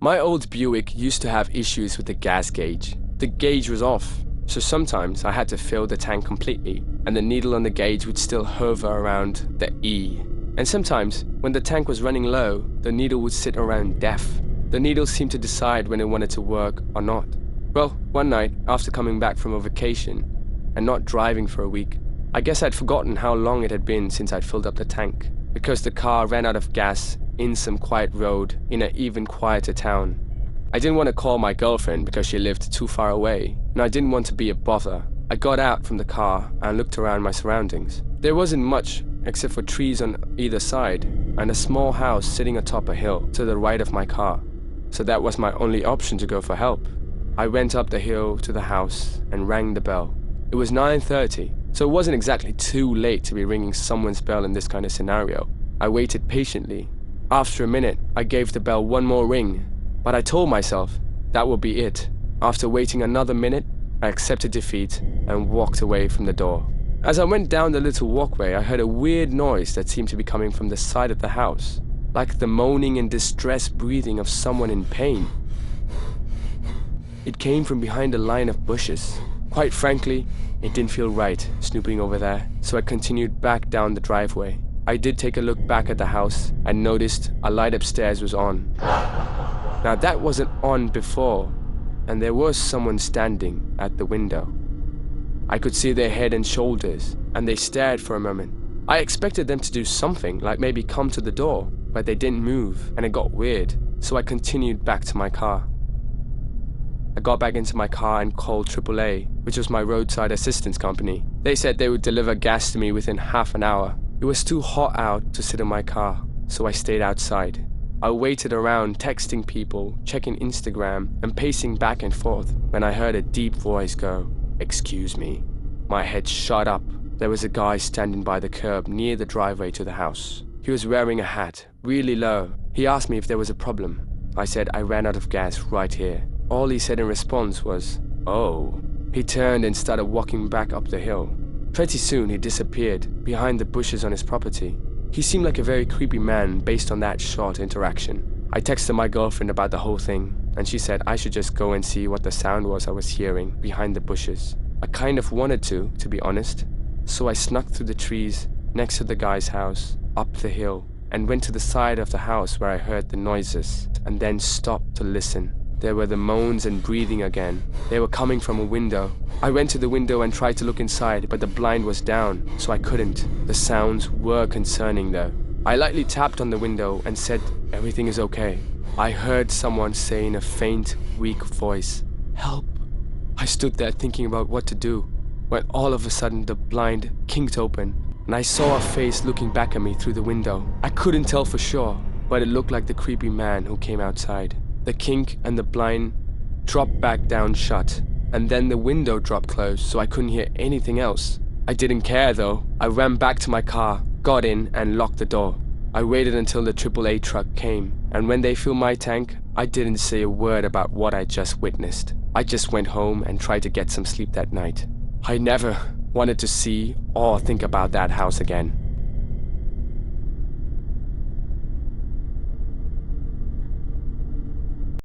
My old Buick used to have issues with the gas gauge. The gauge was off, so sometimes I had to fill the tank completely, and the needle on the gauge would still hover around the E. And sometimes, when the tank was running low, the needle would sit around DEF. The needle seemed to decide when it wanted to work or not. Well, one night, after coming back from a vacation and not driving for a week, I guess I'd forgotten how long it had been since I'd filled up the tank, because the car ran out of gas in some quiet road in an even quieter town. I didn't want to call my girlfriend because she lived too far away, and I didn't want to be a bother. I got out from the car and looked around my surroundings. There wasn't much except for trees on either side and a small house sitting atop a hill to the right of my car. So that was my only option to go for help. I went up the hill to the house and rang the bell. It was 9:30, so it wasn't exactly too late to be ringing someone's bell in this kind of scenario. I waited patiently. After a minute, I gave the bell one more ring, but I told myself that would be it. After waiting another minute, I accepted defeat and walked away from the door. As I went down the little walkway, I heard a weird noise that seemed to be coming from the side of the house, like the moaning and distressed breathing of someone in pain. It came from behind a line of bushes. Quite frankly, it didn't feel right snooping over there, so I continued back down the driveway. I did take a look back at the house and noticed a light upstairs was on. Now that wasn't on before, and there was someone standing at the window. I could see their head and shoulders, and they stared for a moment. I expected them to do something, like maybe come to the door, but they didn't move, and it got weird, so I continued back to my car. I got back into my car and called AAA, which was my roadside assistance company. They said they would deliver gas to me within half an hour. It was too hot out to sit in my car, so I stayed outside. I waited around texting people, checking Instagram, and pacing back and forth when I heard a deep voice go, "Excuse me." My head shot up. There was a guy standing by the curb near the driveway to the house. He was wearing a hat, really low. He asked me if there was a problem. I said I ran out of gas right here. All he said in response was, "Oh." He turned and started walking back up the hill. Pretty soon he disappeared behind the bushes on his property. He seemed like a very creepy man based on that short interaction. I texted my girlfriend about the whole thing, and she said I should just go and see what the sound was I was hearing behind the bushes. I kind of wanted to be honest. So I snuck through the trees next to the guy's house, up the hill, and went to the side of the house where I heard the noises, and then stopped to listen. There were the moans and breathing again. They were coming from a window. I went to the window and tried to look inside, but the blind was down, so I couldn't. The sounds were concerning though. I lightly tapped on the window and said, "Everything is okay." I heard someone say in a faint, weak voice, "Help." I stood there thinking about what to do, when all of a sudden the blind kinked open, and I saw a face looking back at me through the window. I couldn't tell for sure, but it looked like the creepy man who came outside. The kink and the blind dropped back down shut, and then the window dropped closed so I couldn't hear anything else. I didn't care though. I ran back to my car, got in and locked the door. I waited until the AAA truck came, and when they filled my tank, I didn't say a word about what I just witnessed. I just went home and tried to get some sleep that night. I never wanted to see or think about that house again.